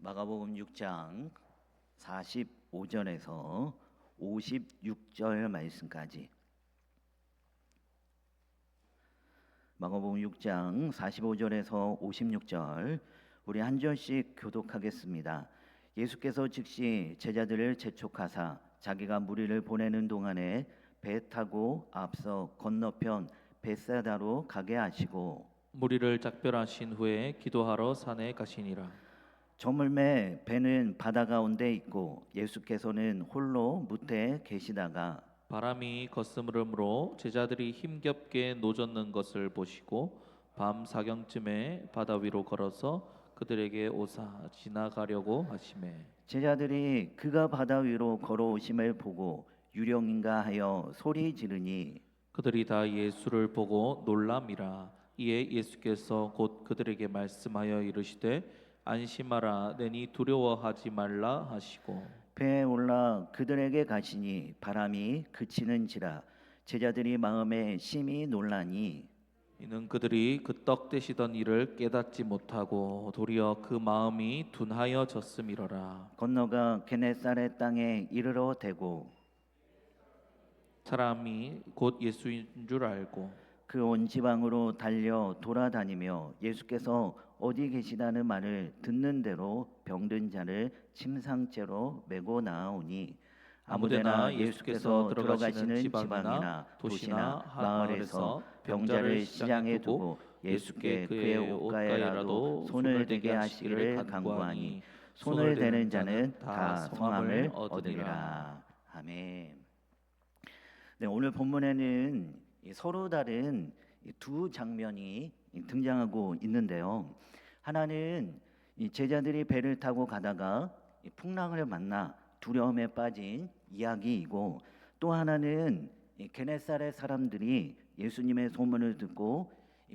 마가복음 6장 45절에서 56절 말씀까지. 마가복음 6장 45절에서 56절 우리 한 절씩 교독하겠습니다. 예수께서 즉시 제자들을 재촉하사 자기가 무리를 보내는 동안에 배 타고 앞서 건너편 벳사다로 가게 하시고 무리를 작별하신 후에 기도하러 산에 가시니라. 저물매 배는 바다 가운데 있고 예수께서는 홀로 무태에 계시다가 바람이 거스름으로 제자들이 힘겹게 노젓는 것을 보시고 밤 사경쯤에 바다 위로 걸어서 그들에게 오사 지나가려고 하시매 제자들이 그가 바다 위로 걸어오심을 보고 유령인가 하여 소리 지르니 그들이 다 예수를 보고 놀람이라. 이에 예수께서 곧 그들에게 말씀하여 이르시되 안심하라 내니 두려워하지 말라 하시고 배에 올라 그들에게 가시니 바람이 그치는지라 제자들이 마음에 심히 놀라니 이는 그들이 그 떡 떼시던 일을 깨닫지 못하고 도리어 그 마음이 둔하여졌음이로라. 건너가 게네사렛 땅에 이르러 대고 사람이 곧 예수인 줄 알고 그 온 지방으로 달려 돌아다니며 예수께서 어디 계시다는 말을 듣는 대로 병든 자를 침상째로 메고 나아오니 아무데나 예수께서 들어가시는 지방이나 도시나 마을에서 병자를 시장에 두고 예수께 그의 옷가에라도 손을 대게 하시기를 간구하니 손을 대는 자는 다 성함을 얻으리라. 아멘. 네, 오늘 본문에는 서로 다른 두 장면이 등장하고 있는데요. 하나는 제자들이 배를 타고 가다가 풍랑을 만나 두려움에 빠진 이야기이고, 또 하나는 게네사렛 사람들이 예수님의 소문을 듣고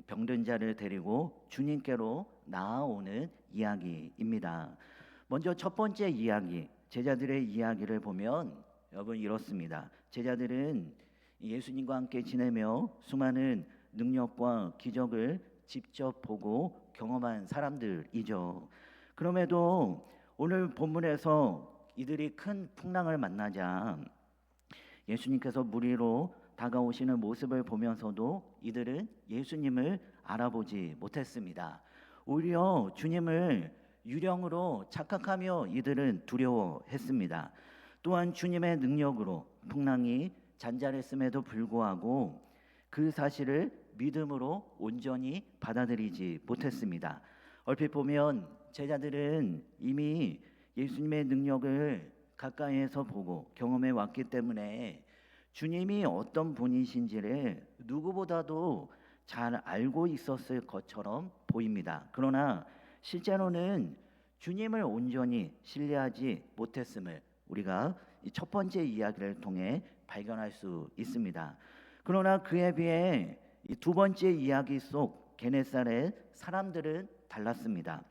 병든 자를 데리고 주님께로 나아오는 이야기입니다. 먼저 첫 번째 이야기, 제자들의 이야기를 보면 여러분 이렇습니다. 제자들은 예수님과 함께 지내며 수많은 능력과 기적을 직접 보고 경험한 사람들이죠. 그럼에도 오늘 본문에서 이들이 큰 풍랑을 만나자 예수님께서 무리로 다가오시는 모습을 보면서도 이들은 예수님을 알아보지 못했습니다. 오히려 주님을 유령으로 착각하며 이들은 두려워했습니다. 또한 주님의 능력으로 풍랑이 잔잔했음에도 불구하고 그 사실을 믿음으로 온전히 받아들이지 못했습니다. 얼핏 보면 제자들은 이미 예수님의 능력을 가까이에서 보고 경험해 왔기 때문에 주님이 어떤 분이신지를 누구보다도 잘 알고 있었을 것처럼 보입니다. 그러나 실제로는 주님을 온전히 신뢰하지 못했음을 우리가 이 첫 번째 이야기를 통해 발견할 수 있습니다. 그러나 그에 비해 이 두 번째 이야기 속 게네사렛 사람들은 달랐습니다.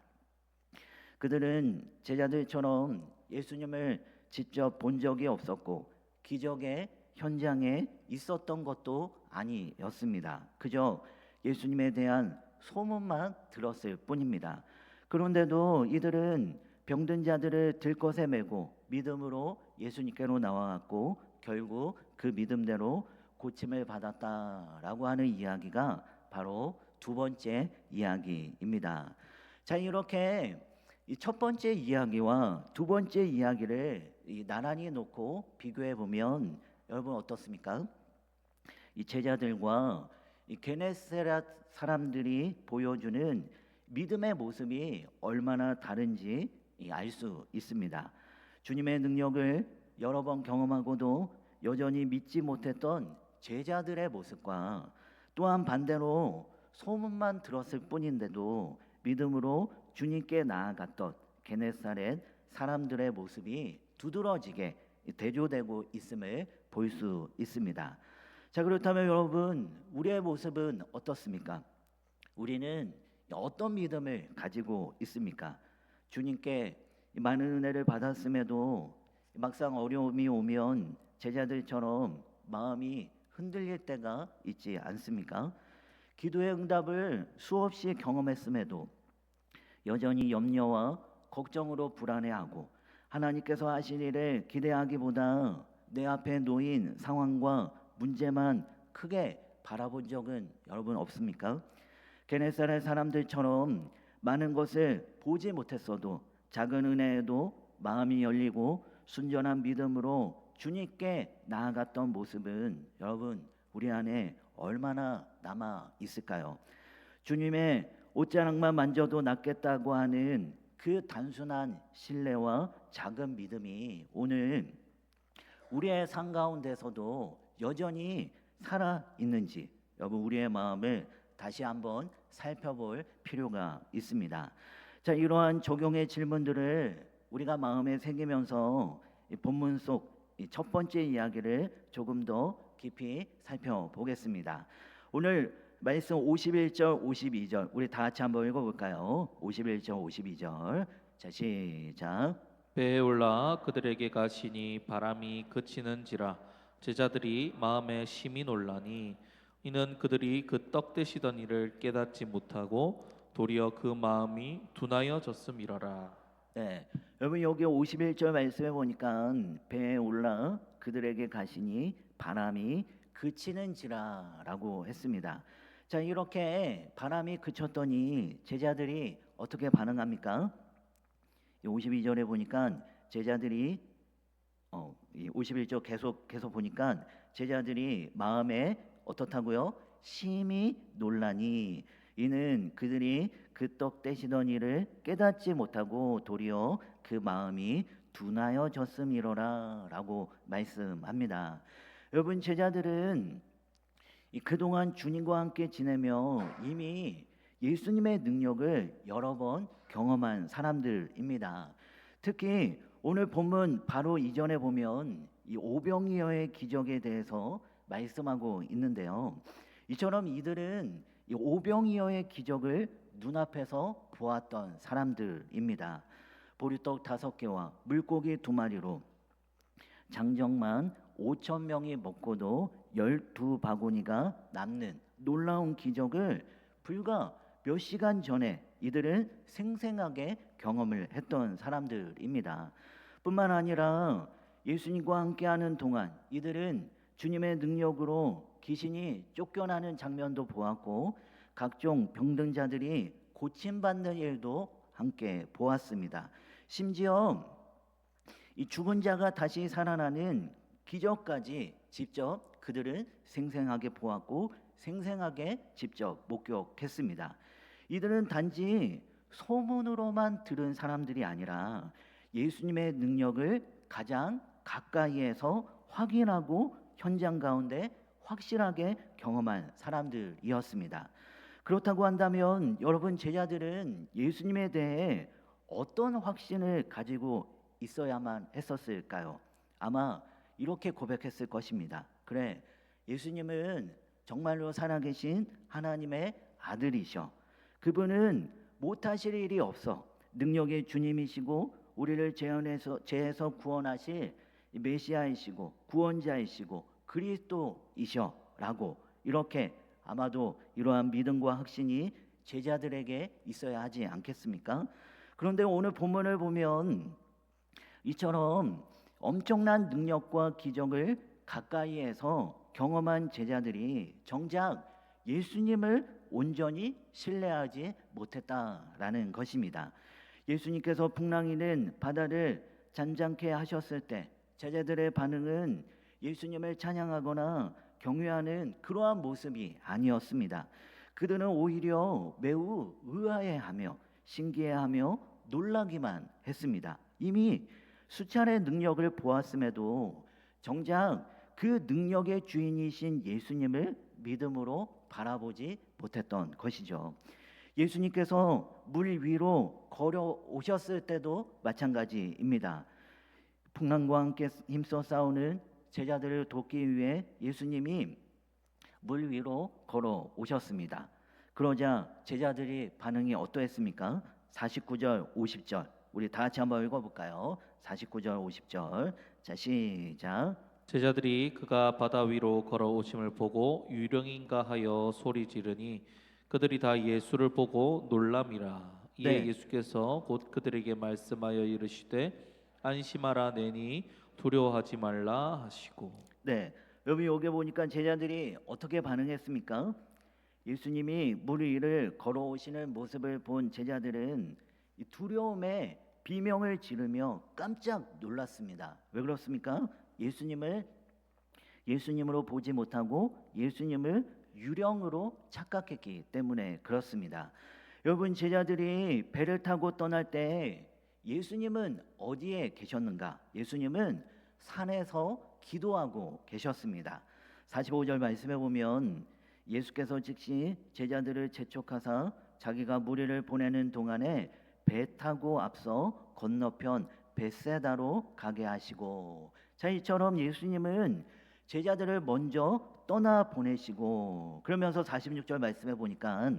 그들은 제자들처럼 예수님을 직접 본 적이 없었고 기적의 현장에 있었던 것도 아니었습니다. 그저 예수님에 대한 소문만 들었을 뿐입니다. 그런데도 이들은 병든 자들을 들것에 메고 믿음으로 예수님께로 나와갔고 결국 그 믿음대로 고침을 받았다라고 하는 이야기가 바로 두 번째 이야기입니다. 자, 이렇게 이 첫 번째 이야기와 두 번째 이야기를 나란히 놓고 비교해 보면 여러분 어떻습니까? 이 제자들과 이 게네사렛 사람들이 보여주는 믿음의 모습이 얼마나 다른지 알 수 있습니다. 주님의 능력을 여러 번 경험하고도 여전히 믿지 못했던 제자들의 모습과 또한 반대로 소문만 들었을 뿐인데도 믿음으로 주님께 나아갔던 게네사렛 사람들의 모습이 두드러지게 대조되고 있음을 볼 수 있습니다. 자, 그렇다면 여러분, 우리의 모습은 어떻습니까? 우리는 어떤 믿음을 가지고 있습니까? 주님께 많은 은혜를 받았음에도 막상 어려움이 오면 제자들처럼 마음이 흔들릴 때가 있지 않습니까? 기도의 응답을 수없이 경험했음에도 여전히 염려와 걱정으로 불안해하고 하나님께서 하신 일을 기대하기보다 내 앞에 놓인 상황과 문제만 크게 바라본 적은 여러분 없습니까? 게네사렛 사람들처럼 많은 것을 보지 못했어도 작은 은혜에도 마음이 열리고 순전한 믿음으로 주님께 나아갔던 모습은 여러분 우리 안에 얼마나 남아 있을까요? 주님의 옷자락만 만져도 낫겠다고 하는 그 단순한 신뢰와 작은 믿음이 오늘 우리의 삶 가운데서도 여전히 살아 있는지 여러분 우리의 마음을 다시 한번 살펴볼 필요가 있습니다. 자, 이러한 적용의 질문들을 우리가 마음에 새기면서 이 본문 속 첫 번째 이야기를 조금 더 깊이 살펴보겠습니다. 오늘 말씀 51절 52절 우리 다 같이 한번 읽어볼까요? 51절 52절 자 시작. 배에 올라 그들에게 가시니 바람이 그치는지라 제자들이 마음에 심히 놀라니 이는 그들이 그 떡 되시던 일을 깨닫지 못하고 도리어 그 마음이 둔하여졌음이러라. 네, 여러분 여기 51절 말씀에 보니까 배에 올라 그들에게 가시니 바람이 그치는지라라고 했습니다. 자, 이렇게 바람이 그쳤더니 제자들이 어떻게 반응합니까? 52절에 보니까 제자들이 이 51절 계속 보니까 제자들이 마음에 어떻다고요? 심히 놀라니 이는 그들이 그 떡 떼시던 일을 깨닫지 못하고 도리어 그 마음이 둔하여졌음이로라 라고 말씀합니다. 여러분 제자들은 그동안 주님과 함께 지내며 이미 예수님의 능력을 여러 번 경험한 사람들입니다. 특히 오늘 본문 바로 이전에 보면 이 오병이어의 기적에 대해서 말씀하고 있는데요. 이처럼 이들은 이 오병이어의 기적을 눈앞에서 보았던 사람들입니다. 보리떡 5개와 물고기 2마리로 장정만 5천 명이 먹고도 12바구니가 남는 놀라운 기적을 불과 몇 시간 전에 이들은 생생하게 경험을 했던 사람들입니다. 뿐만 아니라 예수님과 함께하는 동안 이들은 주님의 능력으로 귀신이 쫓겨나는 장면도 보았고 각종 병든자들이 고침받는 일도 함께 보았습니다. 심지어 이 죽은 자가 다시 살아나는 기적까지 직접 그들은 생생하게 보았고 생생하게 직접 목격했습니다. 이들은 단지 소문으로만 들은 사람들이 아니라 예수님의 능력을 가장 가까이에서 확인하고 현장 가운데 확실하게 경험한 사람들이었습니다. 그렇다고 한다면 여러분 제자들은 예수님에 대해 어떤 확신을 가지고 있어야만 했었을까요? 아마 이렇게 고백했을 것입니다. 그래, 예수님은 정말로 살아계신 하나님의 아들이셔. 그분은 못하실 일이 없어. 능력의 주님이시고 우리를 죄에서 구원하실 메시아이시고 구원자이시고 그리스도이셔라고 이렇게 아마도 이러한 믿음과 확신이 제자들에게 있어야 하지 않겠습니까? 그런데 오늘 본문을 보면 이처럼 엄청난 능력과 기적을 가까이에서 경험한 제자들이 정작 예수님을 온전히 신뢰하지 못했다라는 것입니다. 예수님께서 풍랑이는 바다를 잔잔케 하셨을 때 제자들의 반응은 예수님을 찬양하거나 경외하는 그러한 모습이 아니었습니다. 그들은 오히려 매우 의아해하며 신기해하며 놀라기만 했습니다. 이미 수차례 능력을 보았음에도 정작 그 능력의 주인이신 예수님을 믿음으로 바라보지 못했던 것이죠. 예수님께서 물 위로 걸어오셨을 때도 마찬가지입니다. 풍랑과 함께 힘써 싸우는 제자들을 돕기 위해 예수님이 물 위로 걸어오셨습니다. 그러자 제자들이 반응이 어떠했습니까? 49절 50절 우리 다 같이 한번 읽어볼까요? 49절 50절 자 시작. 제자들이 그가 바다 위로 걸어오심을 보고 유령인가 하여 소리 지르니 그들이 다 예수를 보고 놀람이라. 이에 네. 예수께서 곧 그들에게 말씀하여 이르시되 안심하라 내니 두려워하지 말라 하시고. 네. 여러분 여기 보니까 제자들이 어떻게 반응했습니까? 예수님이 물 위를 걸어오시는 모습을 본 제자들은 이 두려움에 비명을 지르며 깜짝 놀랐습니다. 왜 그렇습니까? 예수님으로 보지 못하고 예수님을 유령으로 착각했기 때문에 그렇습니다. 여러분 제자들이 배를 타고 떠날 때 예수님은 어디에 계셨는가? 예수님은 산에서 기도하고 계셨습니다. 45절 말씀에 보면 예수께서 즉시 제자들을 재촉하사 자기가 무리를 보내는 동안에 배 타고 앞서 건너편 벳세다로 가게 하시고, 자 이처럼 예수님은 제자들을 먼저 떠나 보내시고, 그러면서 46절 말씀에 보니까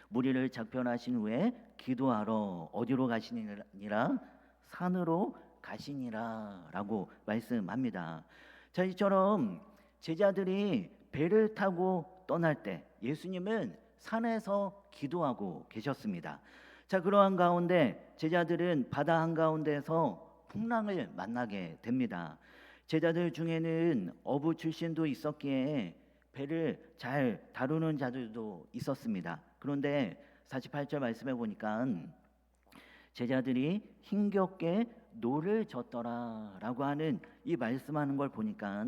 무리를 작별하신 후에 기도하러 어디로 가시니라? 산으로 가시니라라고 말씀합니다. 자 이처럼 제자들이 배를 타고 떠날 때 예수님은 산에서 기도하고 계셨습니다. 자 그러한 가운데 제자들은 바다 한가운데서 풍랑을 만나게 됩니다. 제자들 중에는 어부 출신도 있었기에 배를 잘 다루는 자들도 있었습니다. 그런데 48절 말씀해 보니까 제자들이 힘겹게 노를 젓더라라고 하는 이 말씀하는 걸 보니까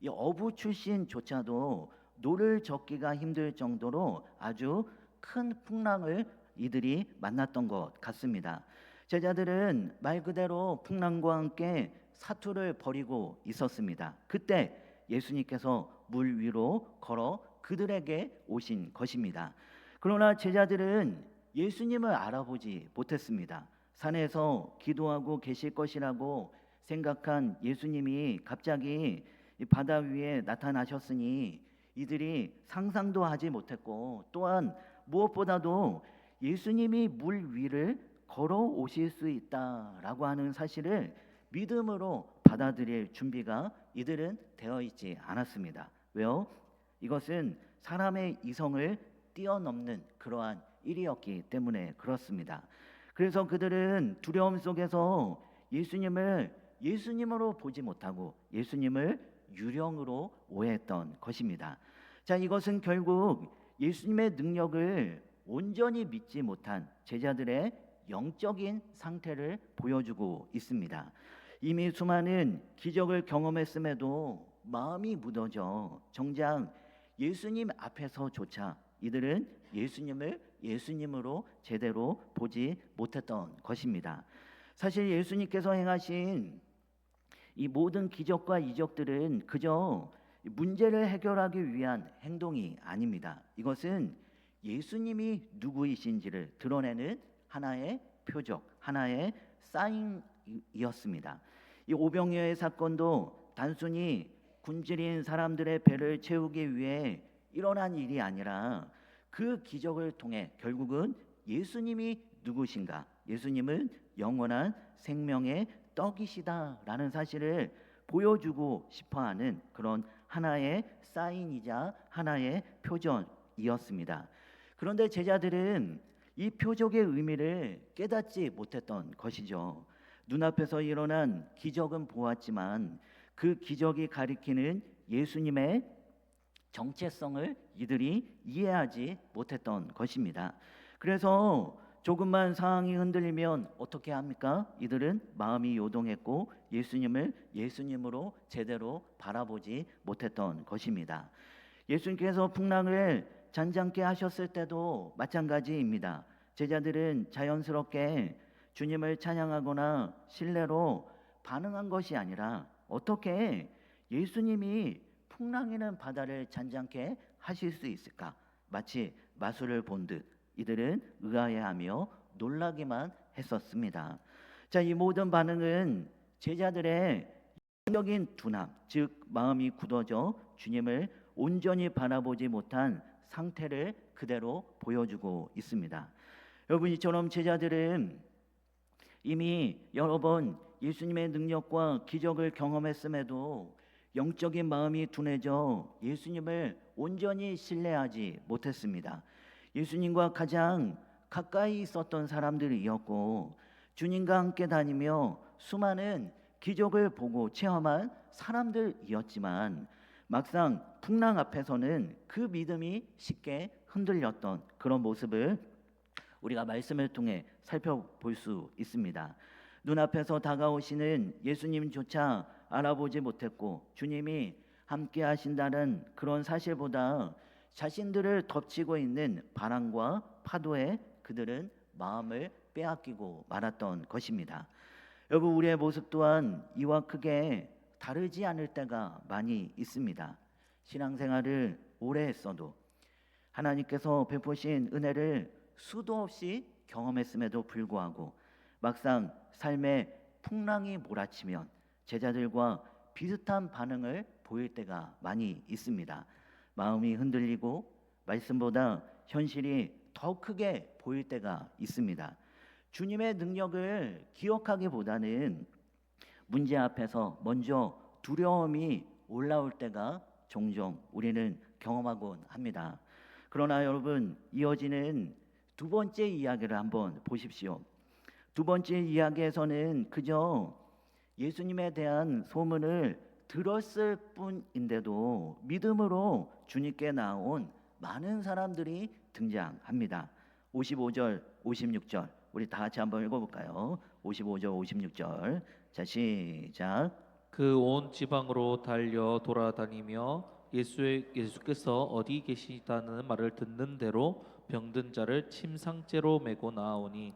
이 어부 출신조차도 노를 젓기가 힘들 정도로 아주 큰 풍랑을 이들이 만났던 것 같습니다. 제자들은 말 그대로 풍랑과 함께 사투를 벌이고 있었습니다. 그때 예수님께서 물 위로 걸어 그들에게 오신 것입니다. 그러나 제자들은 예수님을 알아보지 못했습니다. 산에서 기도하고 계실 것이라고 생각한 예수님이 갑자기 이 바다 위에 나타나셨으니 이들이 상상도 하지 못했고, 또한 무엇보다도 예수님이 물 위를 걸어 오실 수 있다라고 하는 사실을 믿음으로 받아들일 준비가 이들은 되어 있지 않았습니다. 왜요? 이것은 사람의 이성을 뛰어넘는 그러한 일이었기 때문에 그렇습니다. 그래서 그들은 두려움 속에서 예수님을 예수님으로 보지 못하고 예수님을 유령으로 오해했던 것입니다. 자, 이것은 결국 예수님의 능력을 온전히 믿지 못한 제자들의 영적인 상태를 보여주고 있습니다. 이미 수많은 기적을 경험했음에도 마음이 무뎌져 정작 예수님 앞에서조차 이들은 예수님을 예수님으로 제대로 보지 못했던 것입니다. 사실 예수님께서 행하신 이 모든 기적과 이적들은 그저 문제를 해결하기 위한 행동이 아닙니다. 이것은 예수님이 누구이신지를 드러내는 하나의 표적, 하나의 사인이었습니다. 이 오병이어의 사건도 단순히 굶주린 사람들의 배를 채우기 위해 일어난 일이 아니라 그 기적을 통해 결국은 예수님이 누구신가, 예수님은 영원한 생명의 떡이시다라는 사실을 보여주고 싶어하는 그런 하나의 사인이자 하나의 표적이었습니다. 그런데 제자들은 이 표적의 의미를 깨닫지 못했던 것이죠. 눈앞에서 일어난 기적은 보았지만 그 기적이 가리키는 예수님의 정체성을 이들이 이해하지 못했던 것입니다. 그래서 조금만 상황이 흔들리면 어떻게 합니까? 이들은 마음이 요동했고 예수님을 예수님으로 제대로 바라보지 못했던 것입니다. 예수님께서 풍랑을 잔잔케 하셨을 때도 마찬가지입니다. 제자들은 자연스럽게 주님을 찬양하거나 신뢰로 반응한 것이 아니라 어떻게 예수님이 풍랑이는 바다를 잔잔케 하실 수 있을까? 마치 마술을 본 듯 이들은 의아해하며 놀라기만 했었습니다. 자, 이 모든 반응은 제자들의 영적인 둔함, 즉 마음이 굳어져 주님을 온전히 바라보지 못한 상태를 그대로 보여주고 있습니다. 여러분, 이처럼 제자들은 이미 여러 번 예수님의 능력과 기적을 경험했음에도 영적인 마음이 둔해져 예수님을 온전히 신뢰하지 못했습니다. 예수님과 가장 가까이 있었던 사람들이었고 주님과 함께 다니며 수많은 기적을 보고 체험한 사람들이었지만 막상 풍랑 앞에서는 그 믿음이 쉽게 흔들렸던 그런 모습을 우리가 말씀을 통해 살펴볼 수 있습니다. 눈앞에서 다가오시는 예수님조차 알아보지 못했고 주님이 함께 하신다는 그런 사실보다 자신들을 덮치고 있는 바람과 파도에 그들은 마음을 빼앗기고 말았던 것입니다. 여러분, 우리의 모습 또한 이와 크게 다르지 않을 때가 많이 있습니다. 신앙생활을 오래 했어도 하나님께서 베푸신 은혜를 수도 없이 경험했음에도 불구하고 막상 삶의 풍랑이 몰아치면 제자들과 비슷한 반응을 보일 때가 많이 있습니다. 마음이 흔들리고 말씀보다 현실이 더 크게 보일 때가 있습니다. 주님의 능력을 기억하기보다는 문제 앞에서 먼저 두려움이 올라올 때가 종종 우리는 경험하곤 합니다. 그러나 여러분, 이어지는 두 번째 이야기를 한번 보십시오. 두 번째 이야기에서는 그저 예수님에 대한 소문을 들었을 뿐인데도 믿음으로 주님께 나온 많은 사람들이 등장합니다. 55절, 56절 우리 다 같이 한번 읽어볼까요? 55절, 56절. 자, 시작. 그 온 지방으로 달려 돌아다니며 예수께서 어디 계시다는 말을 듣는 대로 병든 자를 침상째로 메고 나아오니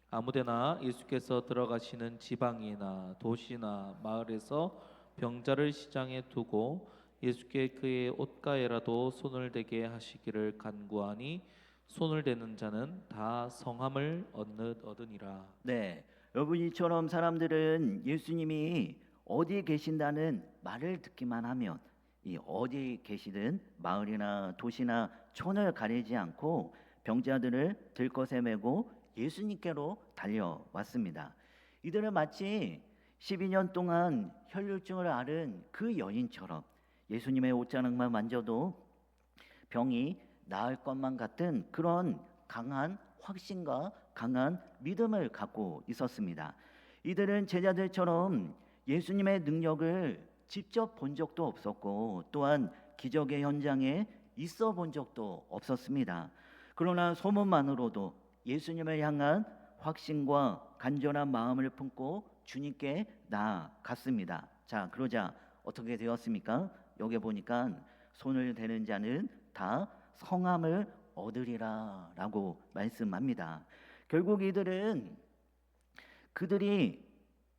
아무데나 예수께서 들어가시는 지방이나 도시나 마을에서 병자를 시장에 두고 예수께 그의 옷가에라도 손을 대게 하시기를 간구하니 손을 대는 자는 다 성함을 얻으니라. 네, 여러분, 이처럼 사람들은 예수님이 어디에 계신다는 말을 듣기만 하면 이 어디 계시든 마을이나 도시나 촌을 가리지 않고 병자들을 들것에 메고 예수님께로 달려왔습니다. 이들은 마치 12년 동안 혈류증을 앓은 그 여인처럼 예수님의 옷자락만 만져도 병이 나을 것만 같은 그런 강한 확신과 강한 믿음을 갖고 있었습니다. 이들은 제자들처럼 예수님의 능력을 직접 본 적도 없었고 또한 기적의 현장에 있어 본 적도 없었습니다. 그러나 소문만으로도 예수님을 향한 확신과 간절한 마음을 품고 주님께 나아갔습니다. 자, 그러자 어떻게 되었습니까? 여기 보니까 손을 대는 자는 다 성함을 얻으리라 라고 말씀합니다. 결국 이들은 그들이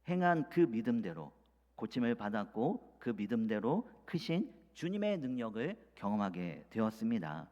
행한 그 믿음대로 고침을 받았고 그 믿음대로 크신 주님의 능력을 경험하게 되었습니다.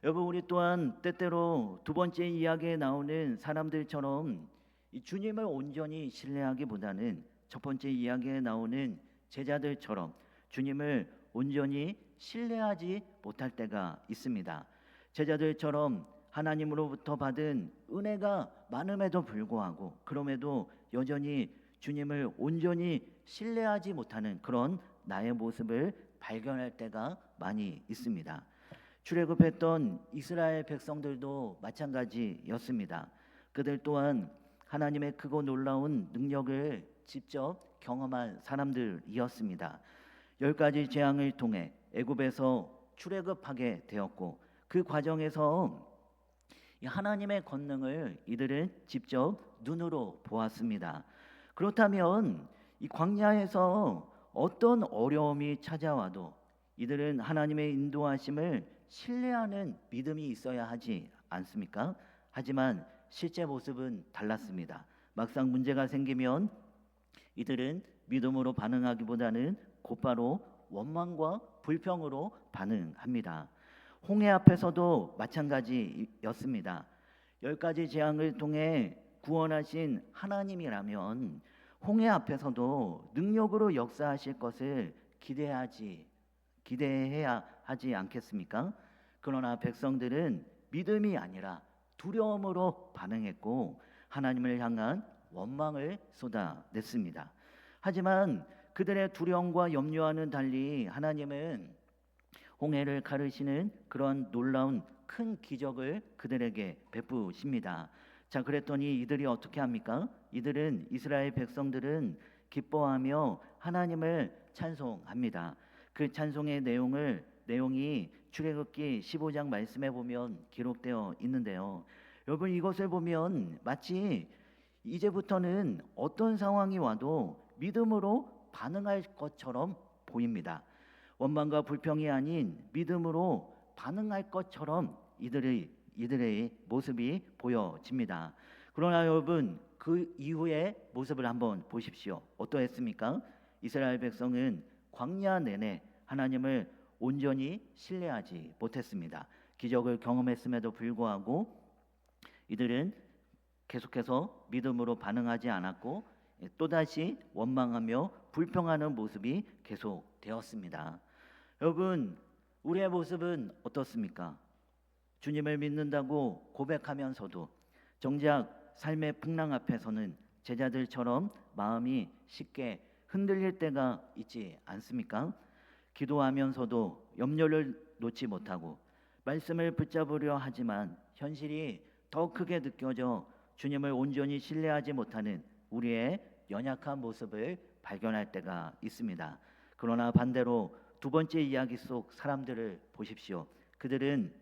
여러분, 우리 또한 때때로 두 번째 이야기에 나오는 사람들처럼 이 주님을 온전히 신뢰하기보다는 첫 번째 이야기에 나오는 제자들처럼 주님을 온전히 신뢰하지 못할 때가 있습니다. 제자들처럼 하나님으로부터 받은 은혜가 많음에도 불구하고 그럼에도 여전히 주님을 온전히 신뢰하지 못하는 그런 나의 모습을 발견할 때가 많이 있습니다. 출애굽했던 이스라엘 백성들도 마찬가지였습니다. 그들 또한 하나님의 크고 놀라운 능력을 직접 경험한 사람들이었습니다. 10가지 재앙을 통해 애굽에서 출애굽하게 되었고 그 과정에서 하나님의 권능을 이들은 직접 눈으로 보았습니다. 그렇다면 이 광야에서 어떤 어려움이 찾아와도 이들은 하나님의 인도하심을 신뢰하는 믿음이 있어야 하지 않습니까? 하지만 실제 모습은 달랐습니다. 막상 문제가 생기면 이들은 믿음으로 반응하기보다는 곧바로 원망과 불평으로 반응합니다. 홍해 앞에서도 마찬가지였습니다. 10가지 재앙을 통해 구원하신 하나님이라면 홍해 앞에서도 능력으로 역사하실 것을 기대해야 하지 않겠습니까? 그러나 백성들은 믿음이 아니라 두려움으로 반응했고 하나님을 향한 원망을 쏟아냈습니다. 하지만 그들의 두려움과 염려와는 달리 하나님은 홍해를 가르시는 그런 놀라운 큰 기적을 그들에게 베푸십니다. 자, 그랬더니 이들이 어떻게 합니까? 이들은 이스라엘 백성들은 기뻐하며 하나님을 찬송합니다. 그 찬송의 내용이 출애굽기 15장 말씀에 보면 기록되어 있는데요. 여러분, 이것을 보면 마치 이제부터는 어떤 상황이 와도 믿음으로 반응할 것처럼 보입니다. 원망과 불평이 아닌 믿음으로 반응할 것처럼 이들의 모습이 보여집니다. 그러나 여러분, 그 이후의 모습을 한번 보십시오. 어떠했습니까? 이스라엘 백성은 광야 내내 하나님을 온전히 신뢰하지 못했습니다. 기적을 경험했음에도 불구하고 이들은 계속해서 믿음으로 반응하지 않았고 또다시 원망하며 불평하는 모습이 계속되었습니다. 여러분, 우리의 모습은 어떻습니까? 주님을 믿는다고 고백하면서도 정작 삶의 풍랑 앞에서는 제자들처럼 마음이 쉽게 흔들릴 때가 있지 않습니까? 기도하면서도 염려를 놓지 못하고 말씀을 붙잡으려 하지만 현실이 더 크게 느껴져 주님을 온전히 신뢰하지 못하는 우리의 연약한 모습을 발견할 때가 있습니다. 그러나 반대로 두 번째 이야기 속 사람들을 보십시오. 그들은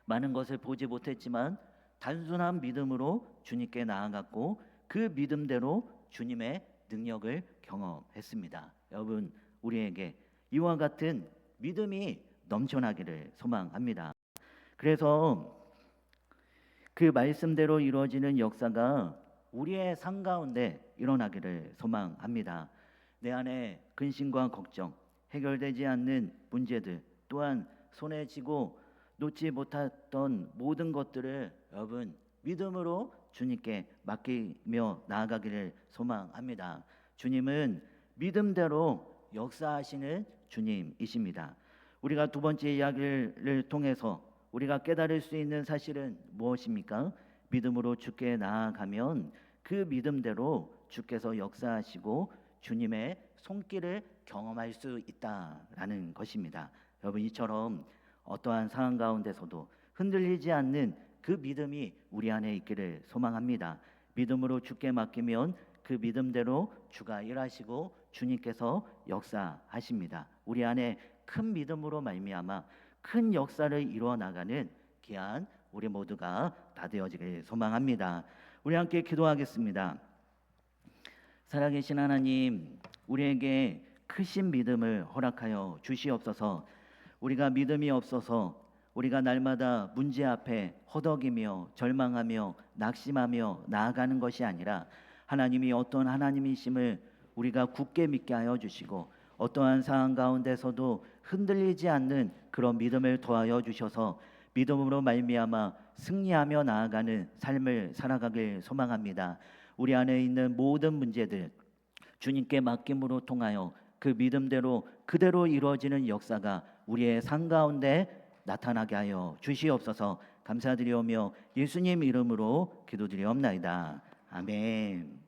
많은 것을 보지 못했지만 단순한 믿음으로 주님께 나아갔고 그 믿음대로 주님의 능력을 경험했습니다. 여러분, 우리에게 이와 같은 믿음이 넘쳐나기를 소망합니다. 그래서 그 말씀대로 이루어지는 역사가 우리의 삶 가운데 일어나기를 소망합니다. 내 안에 근심과 걱정, 해결되지 않는 문제들, 또한 손에 쥐고 놓지 못했던 모든 것들을 여러분 믿음으로 주님께 맡기며 나아가기를 소망합니다. 주님은 믿음대로 역사하시는 주님이십니다. 우리가 두 번째 이야기를 통해서 우리가 깨달을 수 있는 사실은 무엇입니까? 믿음으로 주께 나아가면 그 믿음대로 주께서 역사하시고 주님의 손길을 경험할 수 있다라는 것입니다. 여러분, 이처럼 어떠한 상황 가운데서도 흔들리지 않는 그 믿음이 우리 안에 있기를 소망합니다. 믿음으로 주께 맡기면 그 믿음대로 주가 일하시고 주님께서 역사하십니다. 우리 안에 큰 믿음으로 말미암아 큰 역사를 이루어 나가는 귀한 우리 모두가 다 되어지길 소망합니다. 우리 함께 기도하겠습니다. 살아계신 하나님, 우리에게 크신 믿음을 허락하여 주시옵소서. 우리가 믿음이 없어서 우리가 날마다 문제 앞에 허덕이며 절망하며 낙심하며 나아가는 것이 아니라 하나님이 어떤 하나님이심을 우리가 굳게 믿게 하여 주시고 어떠한 상황 가운데서도 흔들리지 않는 그런 믿음을 더하여 주셔서 믿음으로 말미암아 승리하며 나아가는 삶을 살아가길 소망합니다. 우리 안에 있는 모든 문제들 주님께 맡김으로 통하여 그 믿음대로 그대로 이루어지는 역사가 우리의 삶 가운데 나타나게 하여 주시옵소서. 감사드리오며 예수님 이름으로 기도드리옵나이다. 아멘.